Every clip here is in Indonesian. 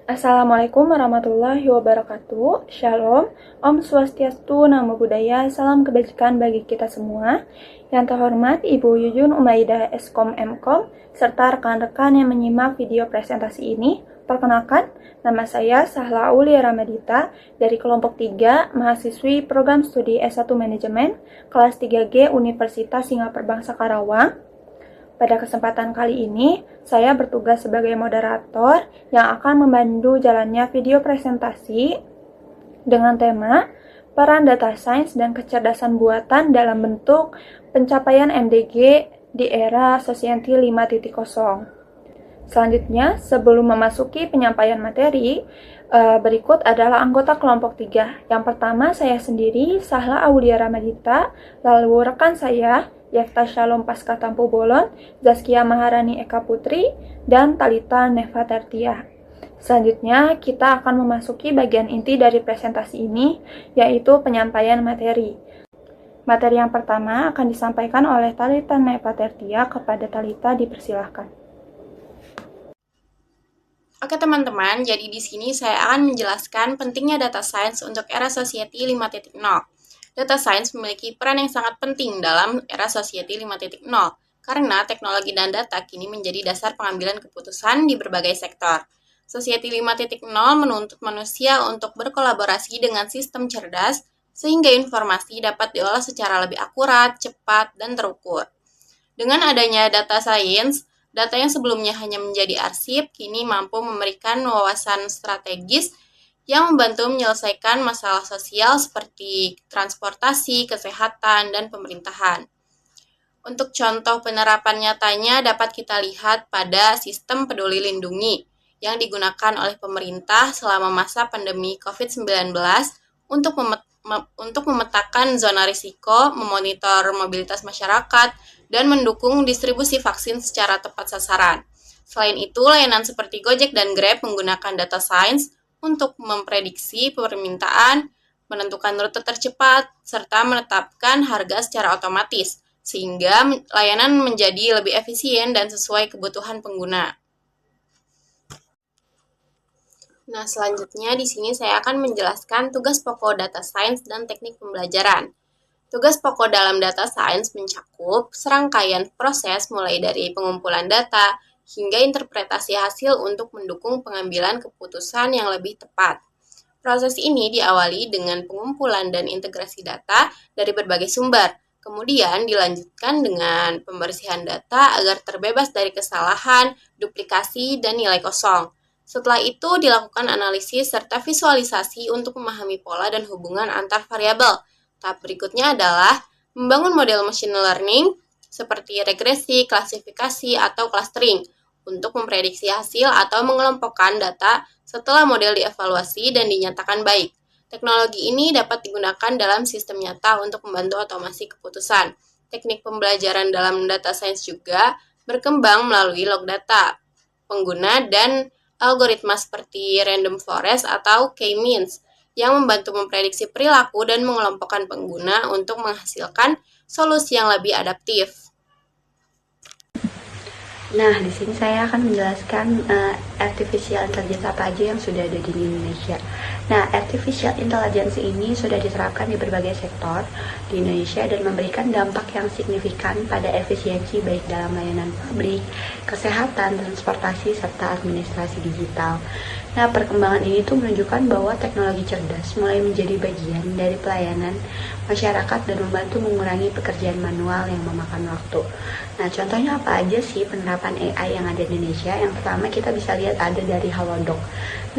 Assalamualaikum warahmatullahi wabarakatuh. Shalom, Om Swastiastu, Namo Buddhaya, salam kebajikan bagi kita semua. Yang terhormat Ibu Yuyun Umaidah Eskom Mkom, serta rekan-rekan yang menyimak video presentasi ini. Perkenalkan, nama saya Sahla Aulia Ramadita dari kelompok 3, mahasiswi program studi S1 Manajemen, kelas 3G Universitas Singapura Bangsa Karawang. Pada kesempatan kali ini, saya bertugas sebagai moderator yang akan membantu jalannya video presentasi dengan tema peran data science dan kecerdasan buatan dalam bentuk pencapaian MDG di era Society 5.0. Selanjutnya, sebelum memasuki penyampaian materi, berikut adalah anggota kelompok 3. Yang pertama, saya sendiri, Sahla Aulia Ramadita, lalu rekan saya, Yefta Shalom Pasca Tampu Bolon, Zaskia Maharani Eka Putri, dan Talita Neva Tertia. Selanjutnya, kita akan memasuki bagian inti dari presentasi ini, yaitu penyampaian materi. Materi yang pertama akan disampaikan oleh Talita Neva Tertia. Kepada Talita dipersilahkan. Oke teman-teman, jadi di sini saya akan menjelaskan pentingnya data science untuk era Society 5.0. Data science memiliki peran yang sangat penting dalam era Society 5.0 karena teknologi dan data kini menjadi dasar pengambilan keputusan di berbagai sektor. Society 5.0 menuntut manusia untuk berkolaborasi dengan sistem cerdas sehingga informasi dapat diolah secara lebih akurat, cepat, dan terukur. Dengan adanya data science, data yang sebelumnya hanya menjadi arsip kini mampu memberikan wawasan strategis yang membantu menyelesaikan masalah sosial seperti transportasi, kesehatan, dan pemerintahan. Untuk contoh penerapan nyatanya dapat kita lihat pada sistem Peduli Lindungi yang digunakan oleh pemerintah selama masa pandemi COVID-19 untuk memetakan zona risiko, memonitor mobilitas masyarakat, dan mendukung distribusi vaksin secara tepat sasaran. Selain itu, layanan seperti Gojek dan Grab menggunakan data science untuk memprediksi permintaan, menentukan rute tercepat, serta menetapkan harga secara otomatis, sehingga layanan menjadi lebih efisien dan sesuai kebutuhan pengguna. Nah, selanjutnya di sini saya akan menjelaskan tugas pokok data science dan teknik pembelajaran. Tugas pokok dalam data science mencakup serangkaian proses mulai dari pengumpulan data, hingga interpretasi hasil untuk mendukung pengambilan keputusan yang lebih tepat. Proses ini diawali dengan pengumpulan dan integrasi data dari berbagai sumber, kemudian dilanjutkan dengan pembersihan data agar terbebas dari kesalahan, duplikasi, dan nilai kosong. Setelah itu dilakukan analisis serta visualisasi untuk memahami pola dan hubungan antar variabel. Tahap berikutnya adalah membangun model machine learning seperti regresi, klasifikasi, atau clustering untuk memprediksi hasil atau mengelompokkan data setelah model dievaluasi dan dinyatakan baik. Teknologi ini dapat digunakan dalam sistem nyata untuk membantu otomasi keputusan. Teknik pembelajaran dalam data science juga berkembang melalui log data pengguna dan algoritma seperti random forest atau K-means yang membantu memprediksi perilaku dan mengelompokkan pengguna untuk menghasilkan solusi yang lebih adaptif. Nah, di sini saya akan menjelaskan artificial intelligence apa aja yang sudah ada di Indonesia. Nah, artificial intelligence ini sudah diterapkan di berbagai sektor di Indonesia dan memberikan dampak yang signifikan pada efisiensi baik dalam layanan publik, kesehatan, transportasi, serta administrasi digital. Nah, perkembangan ini tuh menunjukkan bahwa teknologi cerdas mulai menjadi bagian dari pelayanan masyarakat dan membantu mengurangi pekerjaan manual yang memakan waktu. Nah, contohnya apa aja sih penerapan AI yang ada di Indonesia? Yang pertama kita bisa lihat ada dari Halodoc.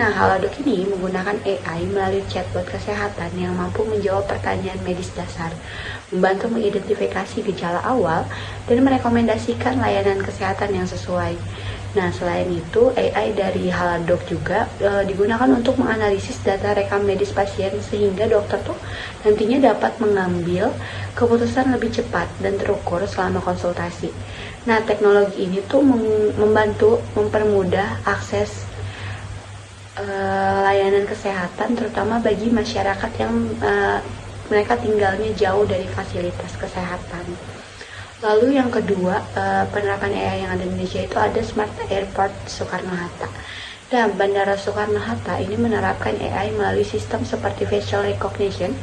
Nah, Halodoc ini menggunakan AI melalui chatbot kesehatan yang mampu menjawab pertanyaan medis dasar, membantu mengidentifikasi gejala awal, dan merekomendasikan layanan kesehatan yang sesuai. Nah, selain itu, AI dari Halodoc juga digunakan untuk menganalisis data rekam medis pasien sehingga dokter tuh nantinya dapat mengambil keputusan lebih cepat dan terukur selama konsultasi. Nah, teknologi ini tuh membantu mempermudah akses layanan kesehatan terutama bagi masyarakat yang mereka tinggalnya jauh dari fasilitas kesehatan. Lalu yang kedua, penerapan AI yang ada di Indonesia itu ada Smart Airport Soekarno-Hatta. Dan Bandara Soekarno-Hatta ini menerapkan AI melalui sistem seperti facial recognition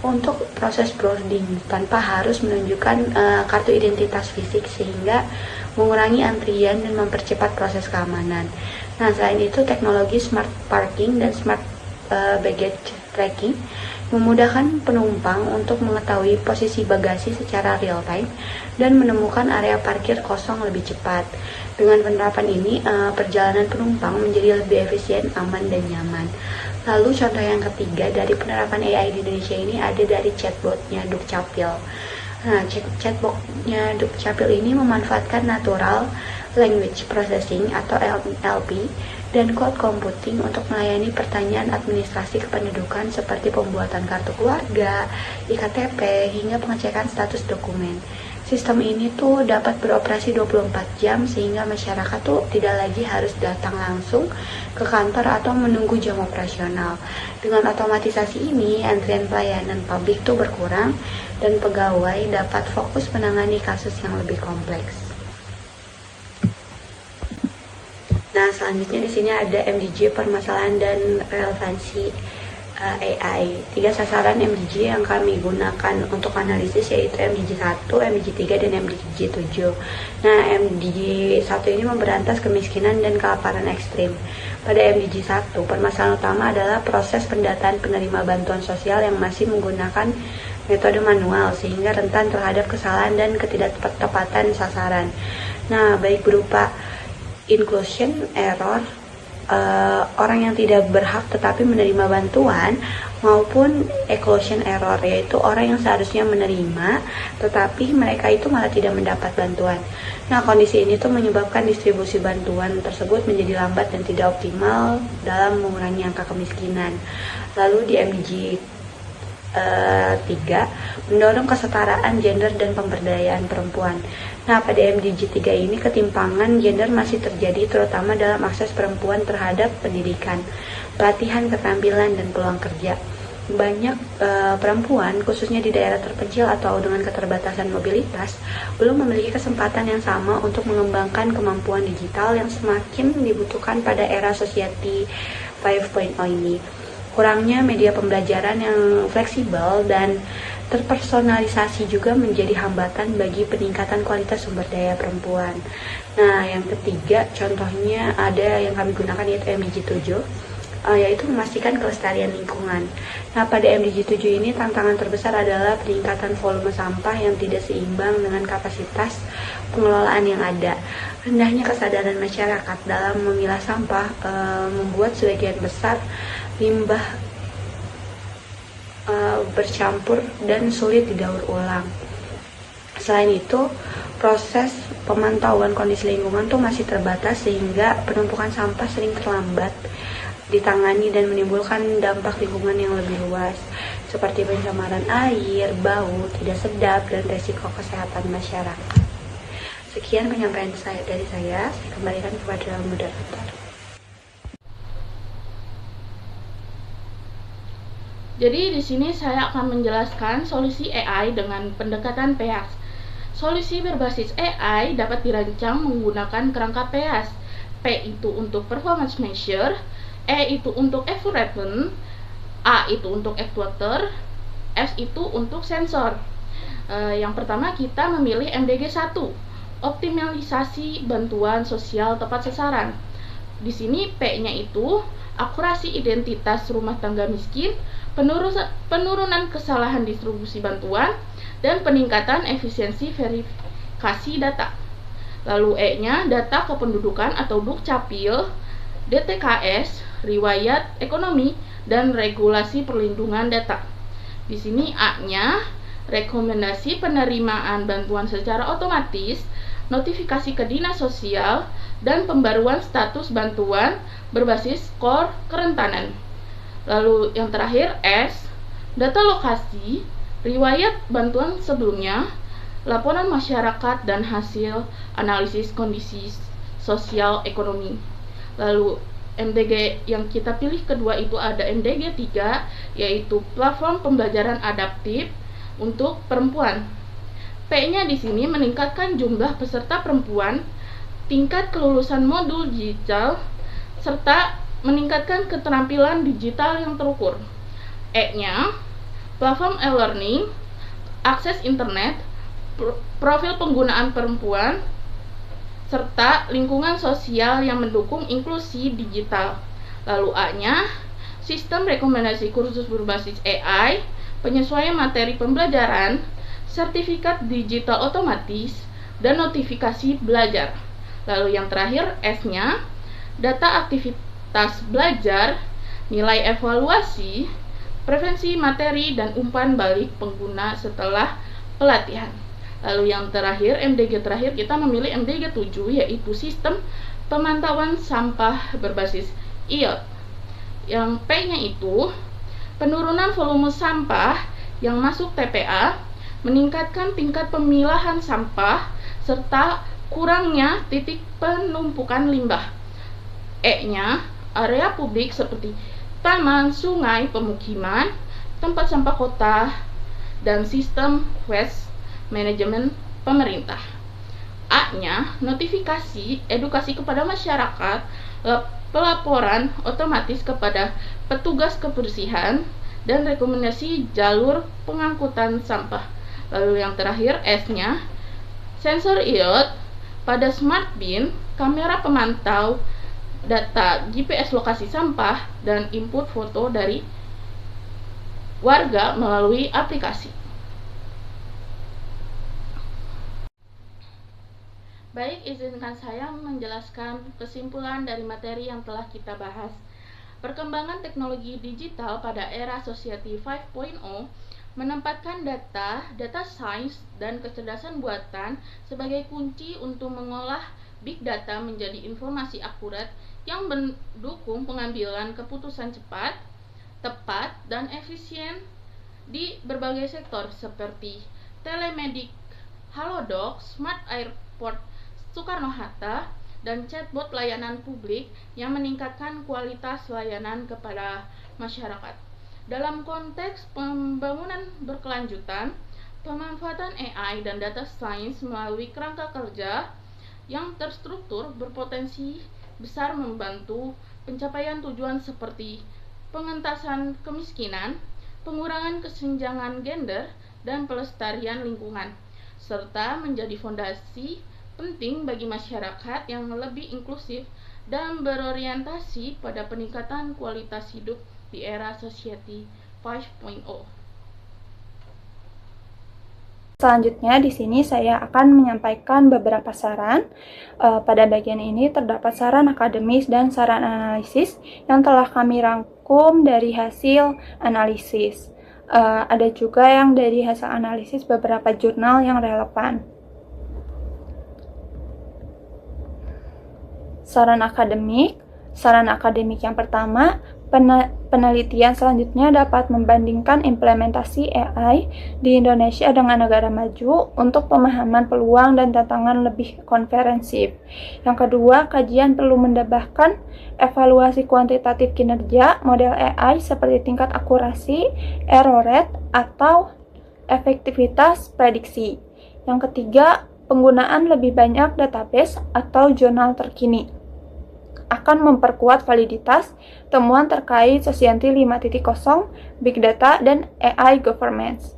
untuk proses boarding tanpa harus menunjukkan kartu identitas fisik, sehingga mengurangi antrian dan mempercepat proses keamanan. Nah, selain itu teknologi smart parking dan smart baggage tracking memudahkan penumpang untuk mengetahui posisi bagasi secara real time dan menemukan area parkir kosong lebih cepat. Dengan penerapan ini, perjalanan penumpang menjadi lebih efisien, aman, dan nyaman. Lalu contoh yang ketiga dari penerapan AI di Indonesia ini ada dari chatbotnya Dukcapil. Nah, chatbotnya Dukcapil ini memanfaatkan natural language processing atau NLP dan cloud computing untuk melayani pertanyaan administrasi kependudukan seperti pembuatan kartu keluarga, IKTP, hingga pengecekan status dokumen. Sistem ini tuh dapat beroperasi 24 jam sehingga masyarakat tuh tidak lagi harus datang langsung ke kantor atau menunggu jam operasional. Dengan otomatisasi ini, antrian pelayanan publik tuh berkurang dan pegawai dapat fokus menangani kasus yang lebih kompleks. Nah, selanjutnya di sini ada MDG, permasalahan dan relevansi AI. 3 sasaran MDG yang kami gunakan untuk analisis yaitu MDG 1, MDG 3, dan MDG 7. Nah, MDG 1 ini memberantas kemiskinan dan kelaparan ekstrim. Pada MDG 1, permasalahan utama adalah proses pendataan penerima bantuan sosial yang masih menggunakan metode manual sehingga rentan terhadap kesalahan dan ketidaktepatan sasaran. Nah, baik berupa inclusion error, orang yang tidak berhak tetapi menerima bantuan, maupun exclusion error, yaitu orang yang seharusnya menerima tetapi mereka itu malah tidak mendapat bantuan. Nah, kondisi ini tuh menyebabkan distribusi bantuan tersebut menjadi lambat dan tidak optimal dalam mengurangi angka kemiskinan. Lalu di MDG 3, mendorong kesetaraan gender dan pemberdayaan perempuan. Nah, pada MDG 3 ini ketimpangan gender masih terjadi terutama dalam akses perempuan terhadap pendidikan, pelatihan keterampilan, dan peluang kerja. Banyak perempuan, khususnya di daerah terpencil atau dengan keterbatasan mobilitas, belum memiliki kesempatan yang sama untuk mengembangkan kemampuan digital yang semakin dibutuhkan pada era Society 5.0 ini. Kurangnya media pembelajaran yang fleksibel dan terpersonalisasi juga menjadi hambatan bagi peningkatan kualitas sumber daya perempuan. Nah, yang ketiga, contohnya ada yang kami gunakan yaitu MDG 7, yaitu memastikan kelestarian lingkungan. Nah, pada MDG 7 ini tantangan terbesar adalah peningkatan volume sampah yang tidak seimbang dengan kapasitas pengelolaan yang ada. Rendahnya kesadaran masyarakat dalam memilah sampah membuat sebagian besar limbah bercampur dan sulit didaur ulang. Selain itu, proses pemantauan kondisi lingkungan tuh masih terbatas sehingga penumpukan sampah sering terlambat ditangani dan menimbulkan dampak lingkungan yang lebih luas seperti pencemaran air, bau, tidak sedap, dan resiko kesehatan masyarakat. Sekian penyampaian dari saya kembalikan kepada moderator. Jadi di sini saya akan menjelaskan solusi AI dengan pendekatan PEAS. Solusi berbasis AI dapat dirancang menggunakan kerangka PEAS. P itu untuk performance measure, E itu untuk environment, A itu untuk actuator, S itu untuk sensor. Yang pertama kita memilih MDG 1, optimalisasi bantuan sosial tepat sasaran. Di sini P-nya itu akurasi identitas rumah tangga miskin, penurunan kesalahan distribusi bantuan, dan peningkatan efisiensi verifikasi data. Lalu E-nya data kependudukan atau Dukcapil, DTKS, riwayat ekonomi, dan regulasi perlindungan data. Di sini A-nya rekomendasi penerimaan bantuan secara otomatis, notifikasi ke dinas sosial, dan pembaruan status bantuan berbasis skor kerentanan. Lalu yang terakhir S, data lokasi, riwayat bantuan sebelumnya, laporan masyarakat, dan hasil analisis kondisi sosial ekonomi. Lalu MDG yang kita pilih kedua itu ada MDG 3, yaitu platform pembelajaran adaptif untuk perempuan. P-nya di sini meningkatkan jumlah peserta perempuan, tingkat kelulusan modul digital, serta meningkatkan keterampilan digital yang terukur. E-nya, platform e-learning, akses internet, profil penggunaan perempuan, serta lingkungan sosial yang mendukung inklusi digital. Lalu A-nya, sistem rekomendasi kursus berbasis AI, penyesuaian materi pembelajaran, sertifikat digital otomatis, dan notifikasi belajar. Lalu yang terakhir S-nya, data aktivitas belajar, nilai evaluasi, prevensi materi, dan umpan balik pengguna setelah pelatihan. Lalu yang terakhir, MDG terakhir, kita memilih MDG 7, yaitu sistem pemantauan sampah berbasis IoT. Yang P-nya itu penurunan volume sampah yang masuk TPA, meningkatkan tingkat pemilahan sampah, serta kurangnya titik penumpukan limbah. E-nya area publik seperti taman, sungai, pemukiman, tempat sampah kota, dan sistem waste management pemerintah. A-nya notifikasi edukasi kepada masyarakat, pelaporan otomatis kepada petugas kebersihan, dan rekomendasi jalur pengangkutan sampah. Lalu yang terakhir S-nya sensor IoT pada smart bin, kamera pemantau data GPS lokasi sampah, dan input foto dari warga melalui aplikasi. Baik, izinkan saya menjelaskan kesimpulan dari materi yang telah kita bahas. Perkembangan teknologi digital pada era Society 5.0 menempatkan data science, dan kecerdasan buatan sebagai kunci untuk mengolah big data menjadi informasi akurat yang mendukung pengambilan keputusan cepat, tepat, dan efisien di berbagai sektor seperti telemedik, halodoc, smart airport Soekarno-Hatta, dan chatbot layanan publik yang meningkatkan kualitas layanan kepada masyarakat. Dalam konteks pembangunan berkelanjutan, pemanfaatan AI dan data science melalui kerangka kerja yang terstruktur berpotensi besar membantu pencapaian tujuan seperti pengentasan kemiskinan, pengurangan kesenjangan gender, dan pelestarian lingkungan, serta menjadi fondasi penting bagi masyarakat yang lebih inklusif dan berorientasi pada peningkatan kualitas hidup di era Society 5.0. Selanjutnya di sini saya akan menyampaikan beberapa saran. Pada bagian ini terdapat saran akademis dan saran analisis yang telah kami rangkum dari hasil analisis. Ada juga yang dari hasil analisis beberapa jurnal yang relevan. Saran akademik yang pertama, penelitian selanjutnya dapat membandingkan implementasi AI di Indonesia dengan negara maju untuk pemahaman peluang dan tantangan lebih komprehensif. Yang kedua, kajian perlu menambahkan evaluasi kuantitatif kinerja model AI seperti tingkat akurasi, error rate, atau efektivitas prediksi. Yang ketiga, penggunaan lebih banyak database atau jurnal terkini akan memperkuat validitas temuan terkait Society 5.0, Big Data, dan AI Governance.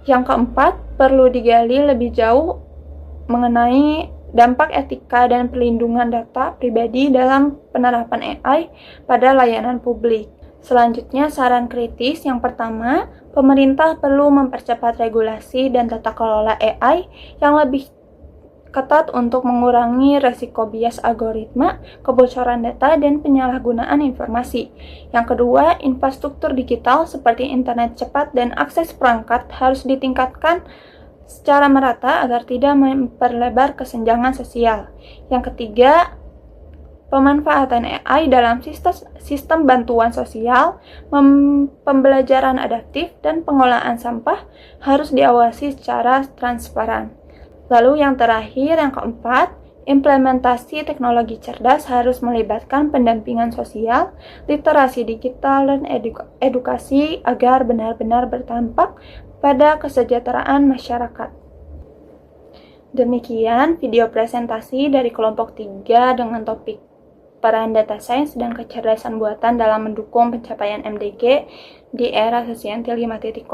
Yang keempat, perlu digali lebih jauh mengenai dampak etika dan perlindungan data pribadi dalam penerapan AI pada layanan publik. Selanjutnya, saran kritis yang pertama, pemerintah perlu mempercepat regulasi dan tata kelola AI yang lebih ketat untuk mengurangi resiko bias algoritma, kebocoran data, dan penyalahgunaan informasi. Yang kedua, infrastruktur digital seperti internet cepat dan akses perangkat harus ditingkatkan secara merata agar tidak memperlebar kesenjangan sosial. Yang ketiga, pemanfaatan AI dalam sistem bantuan sosial, pembelajaran adaptif, dan pengolahan sampah harus diawasi secara transparan. Lalu yang terakhir, yang keempat, implementasi teknologi cerdas harus melibatkan pendampingan sosial, literasi digital, dan edukasi agar benar-benar berdampak pada kesejahteraan masyarakat. Demikian video presentasi dari kelompok 3 dengan topik peran data science dan kecerdasan buatan dalam mendukung pencapaian MDG di era Sosientil 5.0.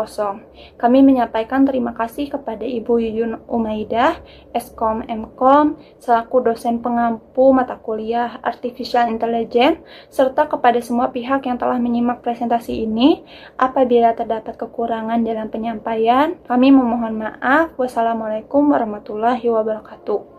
Kami menyampaikan terima kasih kepada Ibu Yuyun Umaidah, Eskom Mkom, selaku dosen pengampu mata kuliah Artificial Intelligence, serta kepada semua pihak yang telah menyimak presentasi ini. Apabila terdapat kekurangan dalam penyampaian, kami memohon maaf. Wassalamualaikum warahmatullahi wabarakatuh.